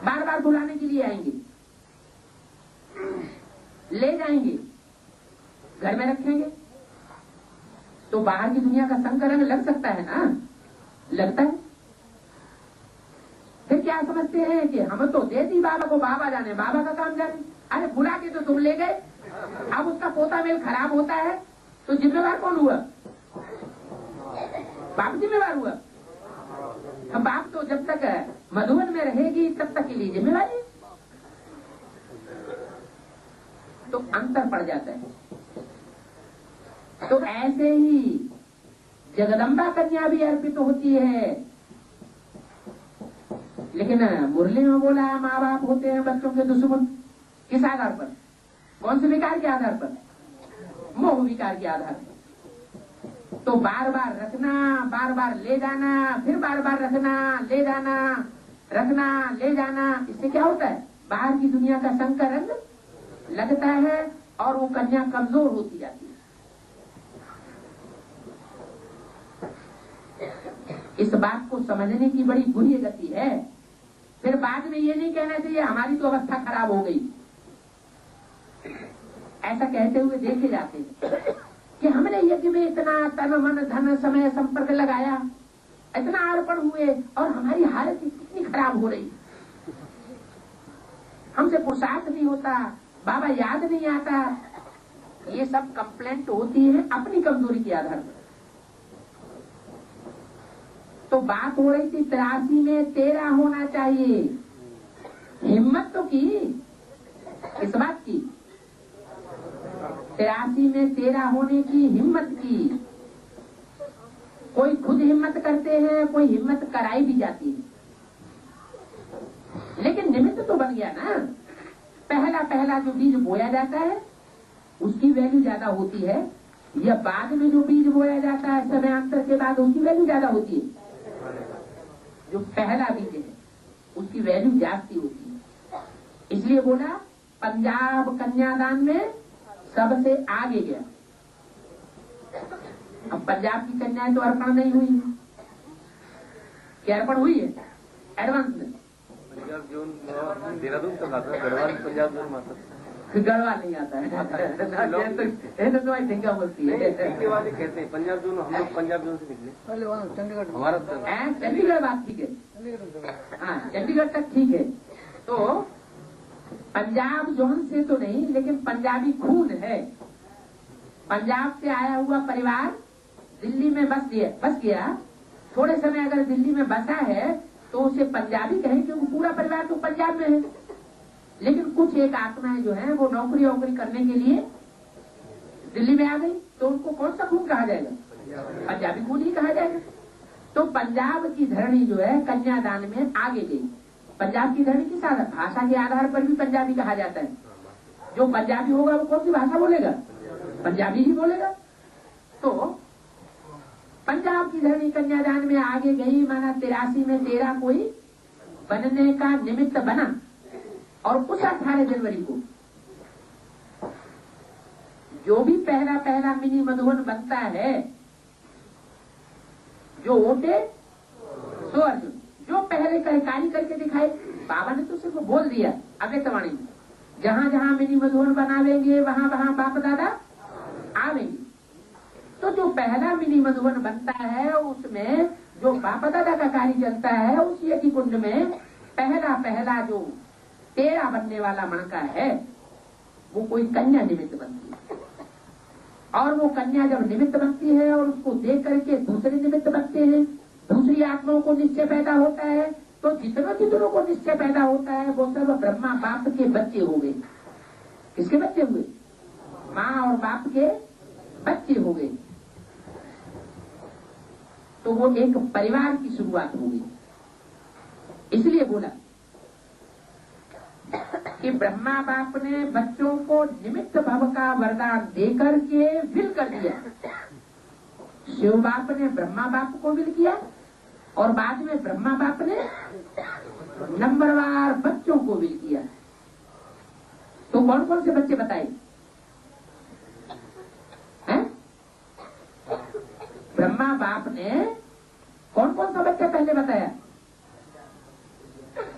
बार बार बुलाने के लिए आएंगे, ले जाएंगे, घर में रखेंगे। तो बाहर की दुनिया का संग रंग लग सकता है ना, लगता है। फिर क्या समझते हैं कि हम तो दे दी बाबा को, बाबा जाने, बाबा का काम जाने। अरे बुला के तो तुम ले गए, अब उसका पोता मेल खराब होता है तो जिम्मेवार कौन हुआ? बाप जिम्मेवार हुआ। हम बाप तो जब तक मधुबन में रहेगी तब तक के लिए जिम्मेवारी। तो अंतर पड़ जाता है। तो ऐसे ही जगदम्बा कन्या भी अर्पित होती है। लेकिन मुरली में बोला है माँ बाप होते हैं बच्चों के दुश्मन। किस आधार पर? कौन से विकार के आधार पर? मोह विकार के आधार पर। तो बार बार रखना, बार बार ले जाना, फिर बार बार रखना, ले जाना, रखना, ले जाना। इससे क्या होता है? बाहर की दुनिया का संग का रंग लगता है और वो कन्या कमजोर होती जाती है। इस बात को समझने की बड़ी बुरी गति है। फिर बाद में ये नहीं कहना चाहिए हमारी तो अवस्था खराब हो गई। ऐसा कहते हुए देखे जाते हैं कि हमने यज्ञ में इतना तन मन धन समय संपर्क लगाया, इतना अर्पण हुए और हमारी हालत कितनी खराब हो रही। हमसे पुरुषार्थ नहीं होता, बाबा याद नहीं आता। ये सब कंप्लेंट होती है अपनी कमजोरी के आधार पर। तो बात हो रही थी 83 में 13 होना चाहिए। हिम्मत तो की, इस बात की 83 में 13 होने की हिम्मत की। कोई खुद हिम्मत करते हैं, कोई हिम्मत कराई भी जाती है। लेकिन निमित्त तो बन गया ना। पहला पहला जो बीज बोया जाता है उसकी वैल्यू ज्यादा होती है, या बाद में जो बीज बोया जाता है समयांतर के बाद उसकी वैल्यू ज्यादा होती है। जो पहला बीज है उसकी वैल्यू जाती होती है। इसलिए बोला पंजाब कन्यादान में सबसे आगे गया। अब पंजाब की कन्याएं तो अर्पण नहीं हुई, क्या अर्पण हुई है एडवांस में? पंजाब जोन देहरादून तक आता है, गढ़वाल पंजाब जोन में आता है। गढ़वाल नहीं आता है तो आई थिंक बोलती है कहते हैं पंजाब जोन। हम लोग पंजाब जोन से निकले, चंडीगढ़ हमारा चंडीगढ़ बात ठीक है। हाँ चंडीगढ़ तक ठीक है। तो पंजाब जोन से तो नहीं, लेकिन पंजाबी खून है। पंजाब से आया हुआ परिवार दिल्ली में बस गया। थोड़े समय अगर दिल्ली में बसा है तो उसे पंजाबी कहें, क्योंकि पूरा परिवार तो पंजाब में है। लेकिन कुछ एक आत्माएं जो है वो नौकरी वोकरी करने के लिए दिल्ली में आ गई, तो उनको कौन सा खून कहा जाएगा? पंजाबी खून ही कहा जाएगा। तो पंजाब की धरणी जो है कन्यादान में आगे गई। पंजाब की धरणी किस आधार? भाषा के आधार पर भी पंजाबी कहा जाता है। जो पंजाबी होगा वो कौन सी भाषा बोलेगा? पंजाबी ही बोलेगा। तो पंजाब की धरणी कन्यादान में आगे गई, माना 83 में 13 कोई बनने का निमित्त बना। और उस 18 जनवरी को जो भी पहला पहला मिनी मधुबन बनता है, जो वोटे सो अर्जुन, जो पहले कार्य करके दिखाए। बाबा ने तो सिर्फ बोल दिया अव्यक्तवाणी में, जहां जहां मिनी मधुबन बनावेंगे वहां वहां बाप दादा आवेंगे। तो जो पहला मिनी मधुबन बनता है उसमें जो बाप दादा का कार्य चलता है, उस यज्ञ कुंड में पहला पहला जो 13 बनने वाला मणका है वो कोई कन्या निमित्त बनती है। और वो कन्या जब निमित्त बनती है और उसको देख करके दूसरे निमित्त बनते हैं, दूसरी आत्माओं को निश्चय पैदा होता है। तो जितनों को निश्चय पैदा होता है वो सब ब्रह्मा बाप के बच्चे हो गए। किसके बच्चे हुए? माँ और बाप के बच्चे हो गए। तो वो एक परिवार की शुरुआत हो गई। इसलिए बोला कि ब्रह्मा बाप ने बच्चों को निमित्त भव का वरदान देकर के विल कर दिया। शिव बाप ने ब्रह्मा बाप को विल किया और बाद में ब्रह्मा बाप ने नंबरवार बच्चों को विल किया। तो कौन कौन से बच्चे बताए हैं? ब्रह्मा बाप ने कौन कौन सा बच्चा पहले बताया?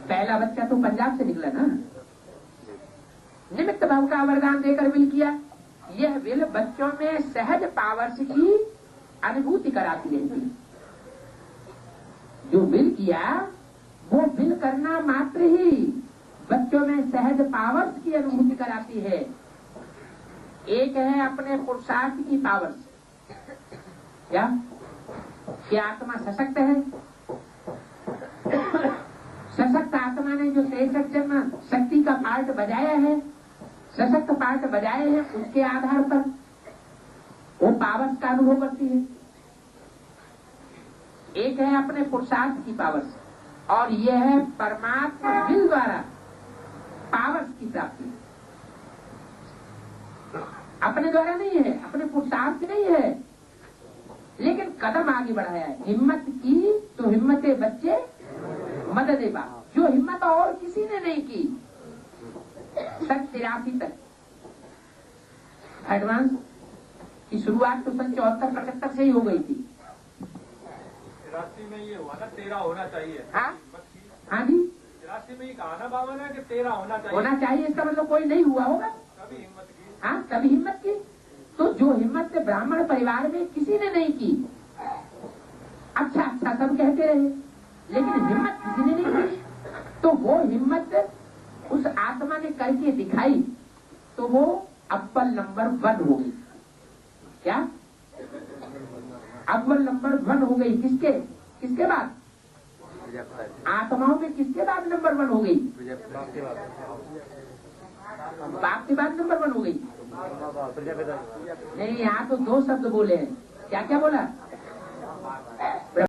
पहला बच्चा तो पंजाब से निकला ना। निमित्त भाव का वरदान देकर विल किया। यह विल बच्चों में सहज पावर्स की अनुभूति कराती रहती है। जो विल किया वो विल करना मात्र ही बच्चों में सहज पावर्स की अनुभूति कराती है। एक है अपने पुरुषार्थ की पावर्स। क्या आत्मा सशक्त है? सशक्त आत्मा ने जो 63 जन्म शक्ति का पार्ट बजाया है, सशक्त पार्ट बजाए हैं, उसके आधार पर वो पावर्स का अनुभव करती है। एक है अपने पुरुषार्थ की पावर्स और यह है परमात्मा विल द्वारा पावर्स की प्राप्ति। अपने द्वारा नहीं है, अपने पुरुषार्थ नहीं है, लेकिन कदम आगे बढ़ाया है। हिम्मत की तो हिम्मते बच्चे मदद बा, जो हिम्मत और किसी ने नहीं की। 83 तक एडवांस की शुरुआत तो 74-75 से ही हो गई थी। राशि में ये हुआ ना 13 होना चाहिए। हाँ जी, राशि में ये कहना भावना है कि 13 होना चाहिए। इसका मतलब कोई नहीं हुआ होगा, तभी हिम्मत की। हाँ, तभी हिम्मत की। तो जो हिम्मत ब्राह्मण परिवार में किसी ने नहीं की, अच्छा अच्छा सब कहते रहे, लेकिन हिम्मत किसी ने नहीं की, तो वो हिम्मत उस आत्मा ने करके दिखाई, तो वो अव्वल नंबर 1 हो गई। क्या अव्वल नंबर 1 हो गई? किसके बाद? आत्माओं में किसके बाद नंबर 1 हो गई? बाप के बाद नंबर 1 हो गई। नहीं, यहाँ तो 2 शब्द बोले हैं। क्या क्या बोला?